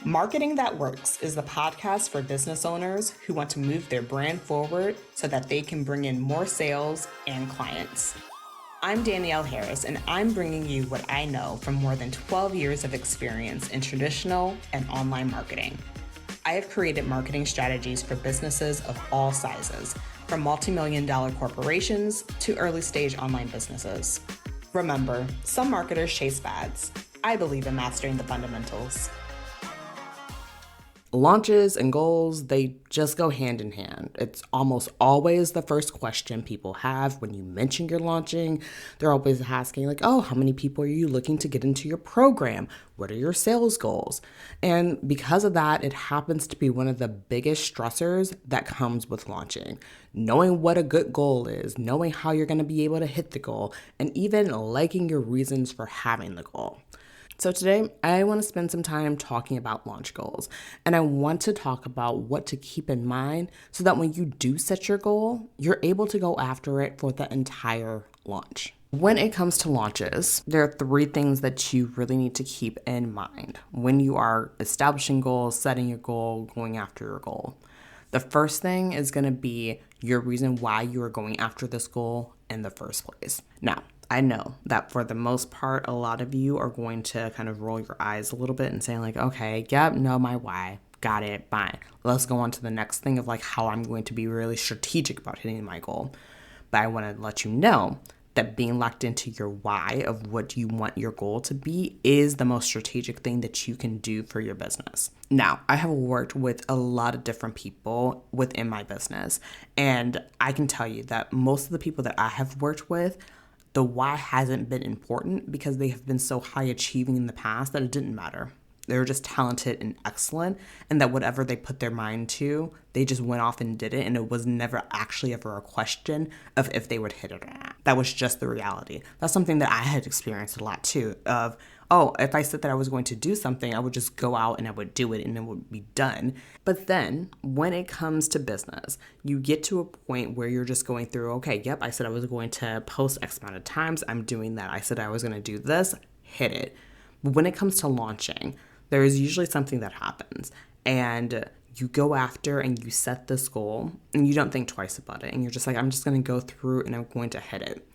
Marketing That Works is the podcast for business owners who want to move their brand forward so that they can bring in more sales and clients. I'm Danielle Harris, and I'm bringing you what I know from more than 12 years of experience in traditional and online marketing. I have created marketing strategies for businesses of all sizes, from multi-million-dollar corporations to early-stage online businesses. Remember, some marketers chase fads. I believe in mastering the fundamentals. Launches and goals, they just go hand in hand. It's almost always the first question people have when you mention you're launching. They're always asking like, oh, how many people are you looking to get into your program? What are your sales goals? And because of that, it happens to be one of the biggest stressors that comes with launching. Knowing what a good goal is, knowing how you're going to be able to hit the goal, and even liking your reasons for having the goal. So today, I want to spend some time talking about launch goals, and I want to talk about what to keep in mind so that when you do set your goal, you're able to go after it for the entire launch. When it comes to launches, there are three things that you really need to keep in mind when you are establishing goals, setting your goal, going after your goal. The first thing is going to be your reason why you are going after this goal in the first place. Now, I know that for the most part, a lot of you are going to kind of roll your eyes a little bit and say like, okay, yep, know my why, got it, fine. Let's go on to the next thing of like how I'm going to be really strategic about hitting my goal. But I want to let you know that being locked into your why of what you want your goal to be is the most strategic thing that you can do for your business. Now, I have worked with a lot of different people within my business, and I can tell you that most of the people that I have worked with, the why hasn't been important because they have been so high achieving in the past that it didn't matter. They were just talented and excellent, and that whatever they put their mind to, they just went off and did it, and it was never actually ever a question of if they would hit it or not. That was just the reality. That's something that I had experienced a lot too, of, oh, if I said that I was going to do something, I would just go out and I would do it and it would be done. But then when it comes to business, you get to a point where you're just going through, okay, yep, I said I was going to post X amount of times. I'm doing that. I said I was going to do this, hit it. But when it comes to launching, there is usually something that happens and you go after and you set this goal and you don't think twice about it. And you're just like, I'm just going to go through and I'm going to hit it.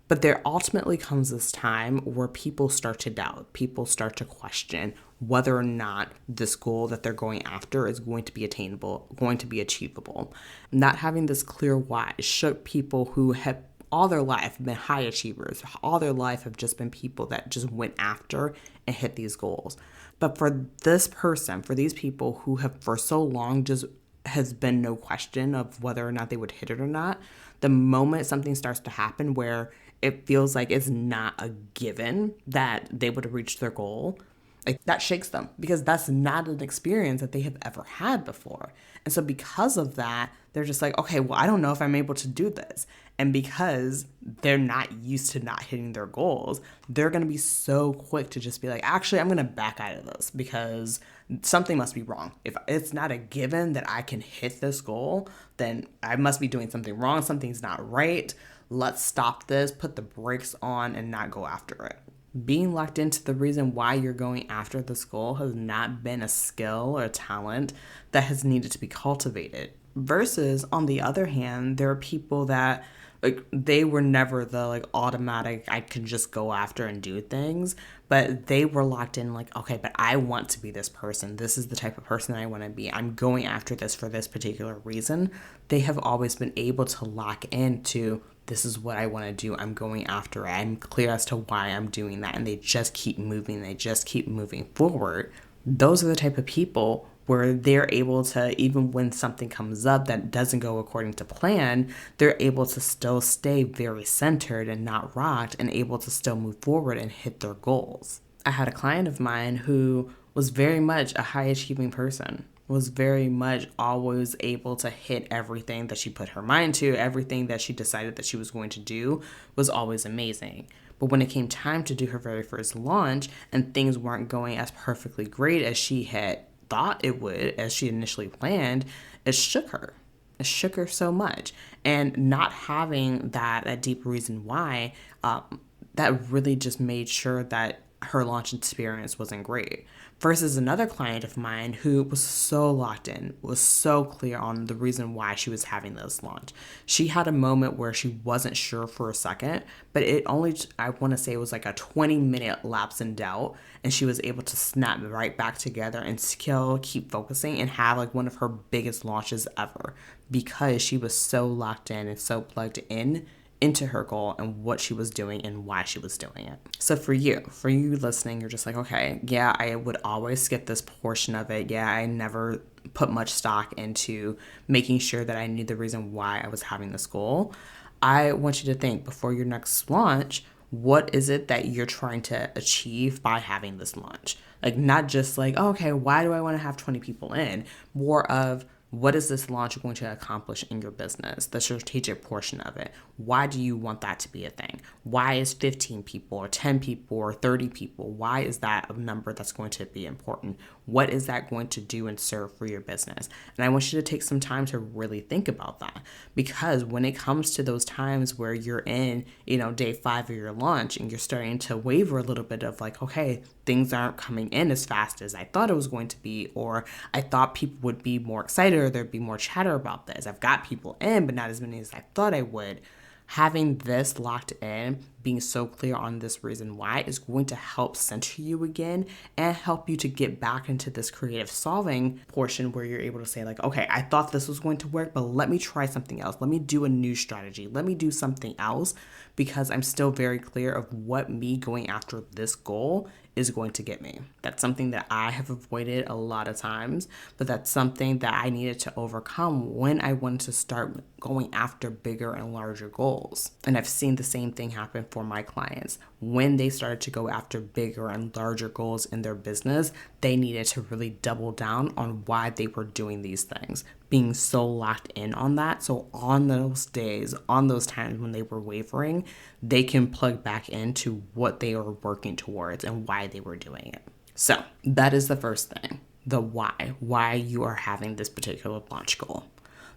But there ultimately comes this time where people start to doubt, people start to question whether or not this goal that they're going after is going to be attainable, going to be achievable. Not having this clear why shook people who have all their life been high achievers, all their life have just been people that just went after and hit these goals. But for this person, for these people who have for so long just has been no question of whether or not they would hit it or not, the moment something starts to happen where it feels like it's not a given that they would have reached their goal, like that shakes them because that's not an experience that they have ever had before. And so because of that, they're just like, okay, well, I don't know if I'm able to do this. And because they're not used to not hitting their goals, they're going to be so quick to just be like, actually, I'm going to back out of this because something must be wrong. If it's not a given that I can hit this goal, then I must be doing something wrong. Something's not right. Let's stop this, put the brakes on, and not go after it. Being locked into the reason why you're going after this goal has not been a skill or a talent that has needed to be cultivated. Versus, on the other hand, there are people that like they were never the like automatic, I can just go after and do things, but they were locked in like, okay, but I want to be this person. This is the type of person I want to be. I'm going after this for this particular reason. They have always been able to lock into this is what I want to do. I'm going after it. I'm clear as to why I'm doing that. And they just keep moving. They just keep moving forward. Those are the type of people where they're able to, even when something comes up that doesn't go according to plan, they're able to still stay very centered and not rocked and able to still move forward and hit their goals. I had a client of mine who was very much a high achieving person, was very much always able to hit everything that she put her mind to, everything that she decided that she was going to do was always amazing. But when it came time to do her very first launch and things weren't going as perfectly great as she had thought it would, as she initially planned, it shook her. It shook her so much. And not having that deep reason why, that really just made sure that her launch experience wasn't great. Versus another client of mine who was so locked in, was so clear on the reason why she was having this launch. She had a moment where she wasn't sure for a second, but it only, I want to say it was like a 20-minute lapse in doubt, and she was able to snap right back together and still keep focusing and have like one of her biggest launches ever, because she was so locked in and so plugged in into her goal and what she was doing and why she was doing it. So for you listening, you're just like, okay, yeah, I would always skip this portion of it. Yeah, I never put much stock into making sure that I knew the reason why I was having this goal. I want you to think before your next launch, what is it that you're trying to achieve by having this launch? Like, not just like, oh, okay, why do I want to have 20 people in? More of, what is this launch going to accomplish in your business? The strategic portion of it. Why do you want that to be a thing? Why is 15 people or 10 people or 30 people? Why is that a number that's going to be important? What is that going to do and serve for your business? And I want you to take some time to really think about that, because when it comes to those times where you're in, day 5 of your launch and you're starting to waver a little bit of like, okay, things aren't coming in as fast as I thought it was going to be, or I thought people would be more excited or there'd be more chatter about this. I've got people in, but not as many as I thought I would. Having this locked in, being so clear on this reason why, is going to help center you again and help you to get back into this creative solving portion where you're able to say like, okay, I thought this was going to work, but let me try something else. Let me do a new strategy. Let me do something else, because I'm still very clear of what me going after this goal is going to get me. That's something that I have avoided a lot of times, but that's something that I needed to overcome when I wanted to start going after bigger and larger goals. And I've seen the same thing happen for my clients. When they started to go after bigger and larger goals in their business, they needed to really double down on why they were doing these things, being so locked in on that. So on those days, on those times when they were wavering, they can plug back into what they are working towards and why they were doing it. So that is the first thing, the why you are having this particular launch goal.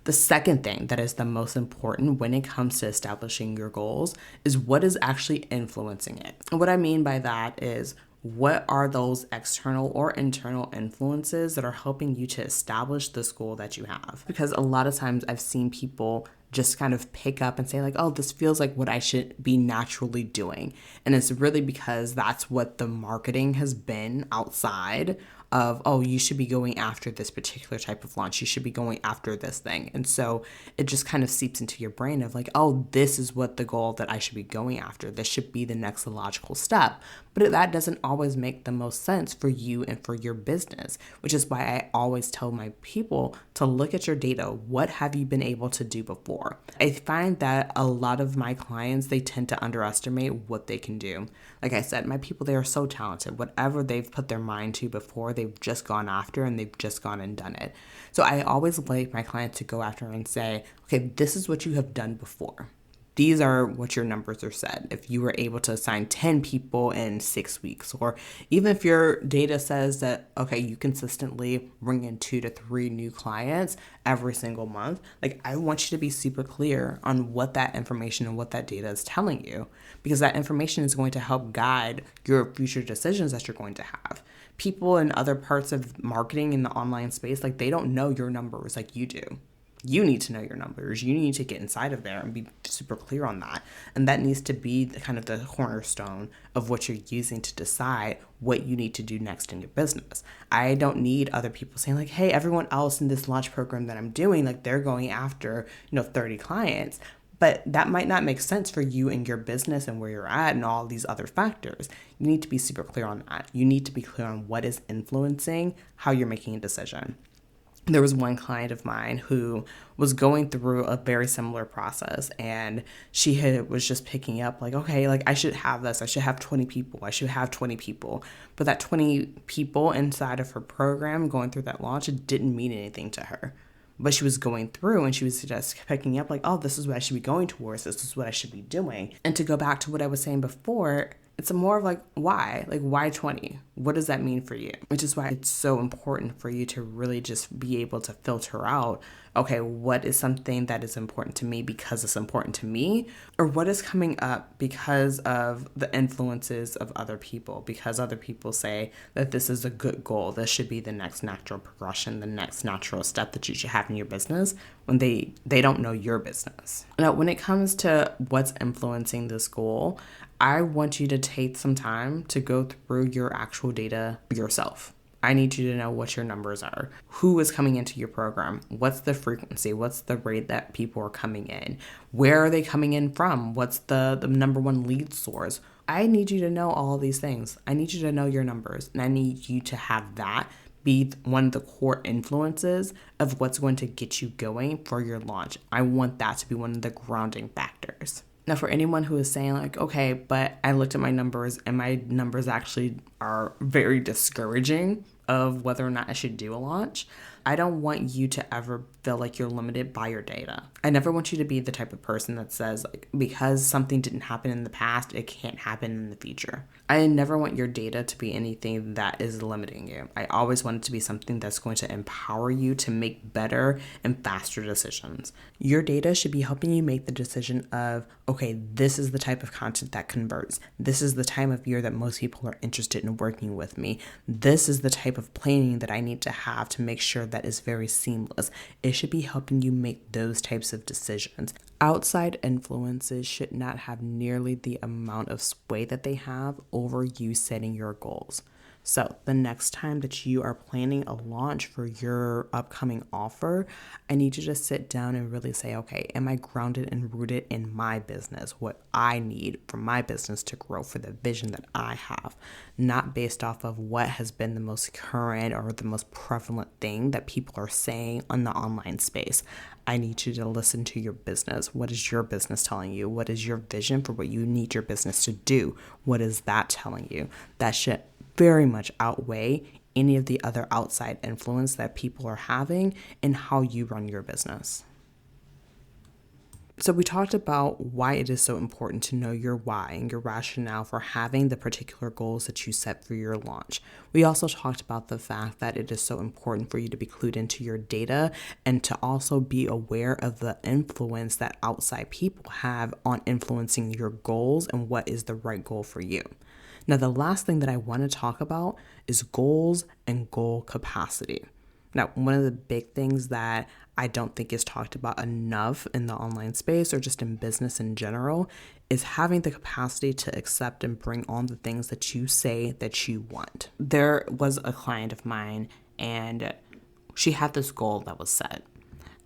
The second thing that is the most important when it comes to establishing your goals is what is actually influencing it. And what I mean by that is, what are those external or internal influences that are helping you to establish this goal that you have? Because a lot of times I've seen people just kind of pick up and say like, oh, this feels like what I should be naturally doing. And it's really because that's what the marketing has been outside of, oh, you should be going after this particular type of launch. You should be going after this thing. And so it just kind of seeps into your brain of like, oh, this is what the goal that I should be going after. This should be the next logical step. But that doesn't always make the most sense for you and for your business, which is why I always tell my people to look at your data. What have you been able to do before? I find that a lot of my clients, they tend to underestimate what they can do. Like I said, my people, they are so talented. Whatever they've put their mind to before, they've just gone after and they've just gone and done it. So I always like my clients to go after and say, okay, this is what you have done before. These are what your numbers are said. If you were able to assign 10 people in 6 weeks, or even if your data says that, okay, you consistently bring in 2 to 3 new clients every single month, like I want you to be super clear on what that information and what that data is telling you, because that information is going to help guide your future decisions that you're going to have. People in other parts of marketing in the online space, like they don't know your numbers like you do. You need to know your numbers. You need to get inside of there and be super clear on that. And that needs to be kind of the cornerstone of what you're using to decide what you need to do next in your business. I don't need other people saying like, hey, everyone else in this launch program that I'm doing, like they're going after, 30 clients. But that might not make sense for you and your business and where you're at and all these other factors. You need to be super clear on that. You need to be clear on what is influencing how you're making a decision. There was one client of mine who was going through a very similar process, and was just picking up like, okay, like I should have this. I should have 20 people. I should have 20 people. But that 20 people inside of her program going through that launch, it didn't mean anything to her. But she was going through and she was just picking up like, oh, this is what I should be going towards. This is what I should be doing. And to go back to what I was saying before, It's more of like, why? Like, why 20? What does that mean for you? Which is why it's so important for you to really just be able to filter out, okay, what is something that is important to me because it's important to me? Or what is coming up because of the influences of other people? Because other people say that this is a good goal. This should be the next natural progression, the next natural step that you should have in your business when they don't know your business. Now, when it comes to what's influencing this goal, I want you to take some time to go through your actual data yourself. I need you to know what your numbers are. Who is coming into your program? What's the frequency? What's the rate that people are coming in? Where are they coming in from? What's the number one lead source? I need you to know all these things. I need you to know your numbers, and I need you to have that be one of the core influences of what's going to get you going for your launch. I want that to be one of the grounding factors. Now, for anyone who is saying like, okay, but I looked at my numbers and my numbers actually are very discouraging of whether or not I should do a launch, I don't want you to ever feel like you're limited by your data. I never want you to be the type of person that says, like, because something didn't happen in the past, it can't happen in the future. I never want your data to be anything that is limiting you. I always want it to be something that's going to empower you to make better and faster decisions. Your data should be helping you make the decision of, okay, this is the type of content that converts. This is the time of year that most people are interested in working with me. This is the type of planning that I need to have to make sure that is very seamless. It should be helping you make those types of decisions. Outside influences should not have nearly the amount of sway that they have over you setting your goals. So the next time that you are planning a launch for your upcoming offer, I need you to sit down and really say, okay, am I grounded and rooted in my business, what I need for my business to grow, for the vision that I have, not based off of what has been the most current or the most prevalent thing that people are saying on the online space. I need you to listen to your business. What is your business telling you? What is your vision for what you need your business to do? What is that telling you? That should very much outweigh any of the other outside influence that people are having in how you run your business. So we talked about why it is so important to know your why and your rationale for having the particular goals that you set for your launch. We also talked about the fact that it is so important for you to be clued into your data and to also be aware of the influence that outside people have on influencing your goals and what is the right goal for you. Now, the last thing that I want to talk about is goals and goal capacity. Now, one of the big things that I don't think is talked about enough in the online space or just in business in general is having the capacity to accept and bring on the things that you say that you want. There was a client of mine and she had this goal that was set.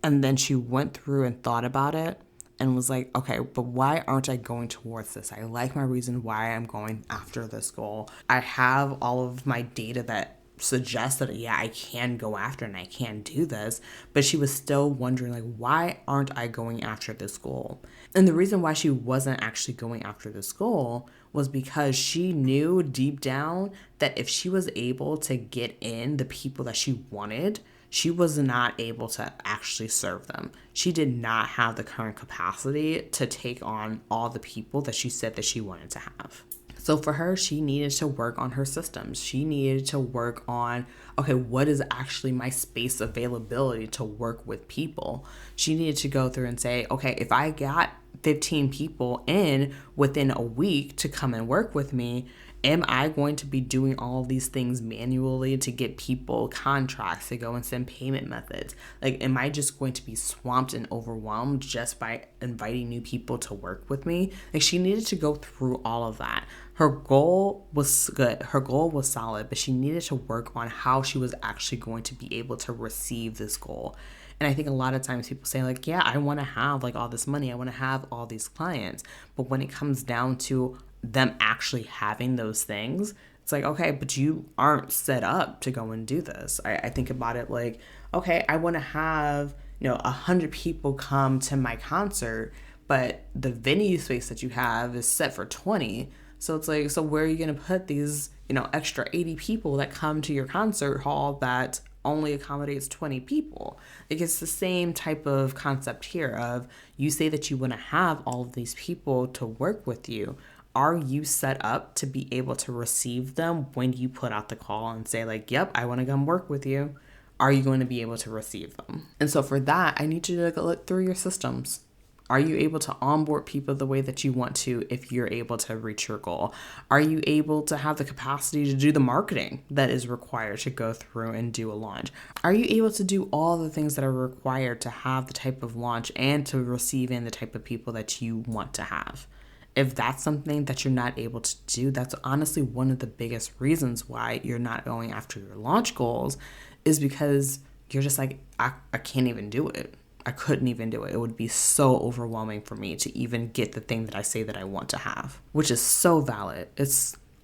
And then she went through and thought about it and was like, okay, but why aren't I going towards this? I like my reason why I'm going after this goal. I have all of my data that suggests that, yeah, I can go after and I can do this, but she was still wondering, like, why aren't I going after this goal? And the reason why she wasn't actually going after this goal was because she knew deep down that if she was able to get in the people that she wanted, she was not able to actually serve them. She did not have the current capacity to take on all the people that she said that she wanted to have. So for her, she needed to work on her systems. She needed to work on, okay, what is actually my space availability to work with people? She needed to go through and say, okay, if I got 15 people in within a week to come and work with me, am I going to be doing all these things manually to get people contracts, to go and send payment methods? Like, am I just going to be swamped and overwhelmed just by inviting new people to work with me? Like, she needed to go through all of that. Her goal was good. Her goal was solid, but she needed to work on how she was actually going to be able to receive this goal. And I think a lot of times people say, like, yeah, I want to have like all this money. I want to have all these clients. But when it comes down to them actually having those things, it's like, okay, but you aren't set up to go and do this. I think about it like, okay, I want to have, 100 people come to my concert, but the venue space that you have is set for 20. So it's like, so where are you going to put these, extra 80 people that come to your concert hall that only accommodates 20 people? Like, it's the same type of concept here of, you say that you want to have all of these people to work with you. Are you set up to be able to receive them when you put out the call and say like, yep, I want to come work with you? Are you going to be able to receive them? And so for that, I need you to look through your systems. Are you able to onboard people the way that you want to if you're able to reach your goal? Are you able to have the capacity to do the marketing that is required to go through and do a launch? Are you able to do all the things that are required to have the type of launch and to receive in the type of people that you want to have? If that's something that you're not able to do, that's honestly one of the biggest reasons why you're not going after your launch goals, is because you're just like, I can't even do it. I couldn't even do it. It would be so overwhelming for me to even get the thing that I say that I want to have, which is so valid.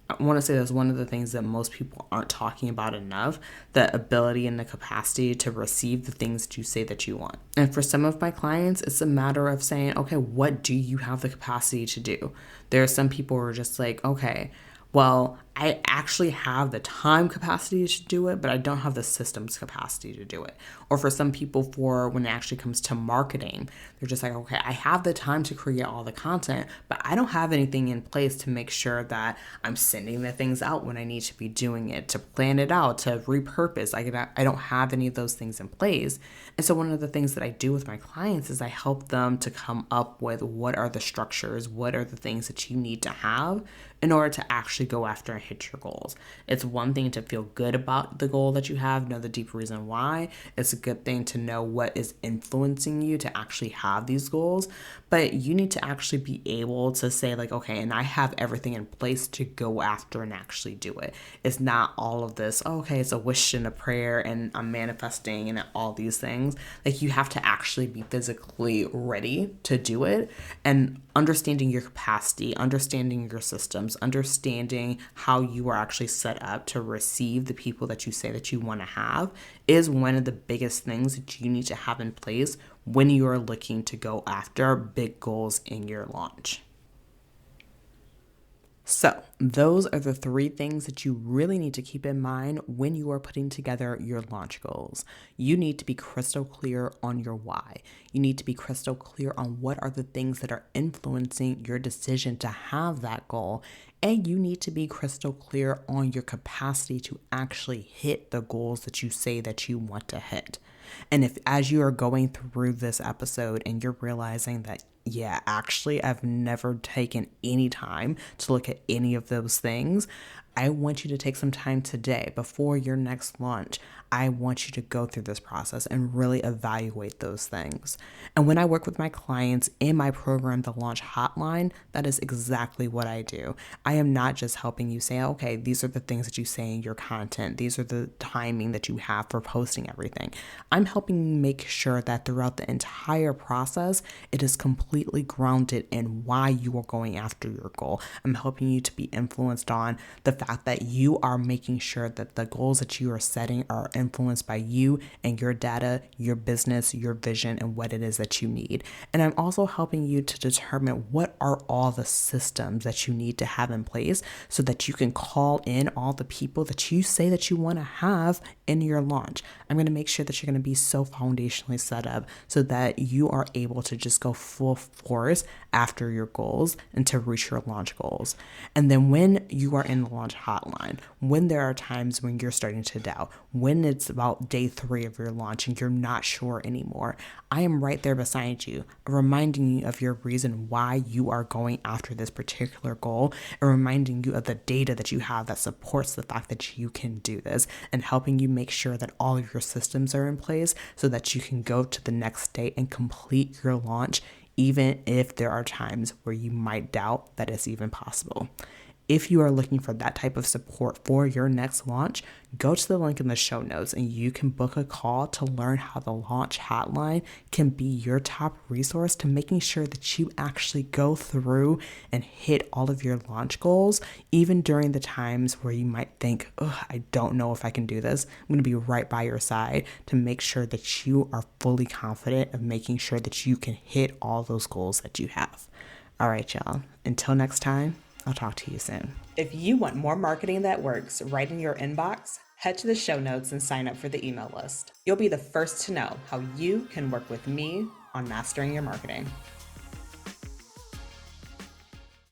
I want to say that's one of the things that most people aren't talking about enough, the ability and the capacity to receive the things that you say that you want. And for some of my clients, it's a matter of saying, okay, what do you have the capacity to do? There are some people who are just like, okay, well, I actually have the time capacity to do it, but I don't have the systems capacity to do it. Or for some people, for when it actually comes to marketing, they're just like, okay, I have the time to create all the content, but I don't have anything in place to make sure that I'm sending the things out when I need to be doing it, to plan it out, to repurpose. I don't have any of those things in place. And so one of the things that I do with my clients is I help them to come up with what are the structures, what are the things that you need to have in order to actually go after and hit your goals. It's one thing to feel good about the goal that you have, know the deep reason why. It's a good thing to know what is influencing you to actually have these goals, but you need to actually be able to say like, okay, and I have everything in place to go after and actually do it. It's not all of this, okay, it's a wish and a prayer and I'm manifesting and all these things. Like you have to actually be physically ready to do it, and understanding your capacity, understanding your systems, understanding how you are actually set up to receive the people that you say that you want to have is one of the biggest things that you need to have in place when you are looking to go after big goals in your launch. So, those are the 3 things that you really need to keep in mind when you are putting together your launch goals. You need to be crystal clear on your why. You need to be crystal clear on what are the things that are influencing your decision to have that goal. And you need to be crystal clear on your capacity to actually hit the goals that you say that you want to hit. And if as you are going through this episode and you're realizing that, yeah, actually, I've never taken any time to look at any of those things, I want you to take some time today before your next launch. I want you to go through this process and really evaluate those things. And when I work with my clients in my program, the Launch Hotline, that is exactly what I do. I am not just helping you say, okay, these are the things that you say in your content. These are the timing that you have for posting everything. I'm helping you make sure that throughout the entire process, it is completely grounded in why you are going after your goal. I'm helping you to be influenced on the fact that you are making sure that the goals that you are setting are influenced by you and your data, your business, your vision, and what it is that you need. And I'm also helping you to determine what are all the systems that you need to have in place so that you can call in all the people that you say that you want to have in your launch. I'm going to make sure that you're going to be so foundationally set up so that you are able to just go full force after your goals and to reach your launch goals. And then when you are in the launch hotline, when there are times when you're starting to doubt, when it's about day 3 of your launch and you're not sure anymore, I am right there beside you, reminding you of your reason why you are going after this particular goal and reminding you of the data that you have that supports the fact that you can do this and helping you make sure that all of your systems are in place so that you can go to the next day and complete your launch, even if there are times where you might doubt that it's even possible. If you are looking for that type of support for your next launch, go to the link in the show notes and you can book a call to learn how the Launch Hotline can be your top resource to making sure that you actually go through and hit all of your launch goals, even during the times where you might think, oh, I don't know if I can do this. I'm going to be right by your side to make sure that you are fully confident of making sure that you can hit all those goals that you have. All right, y'all. Until next time, I'll talk to you soon. If you want more marketing that works right in your inbox, head to the show notes and sign up for the email list. You'll be the first to know how you can work with me on mastering your marketing.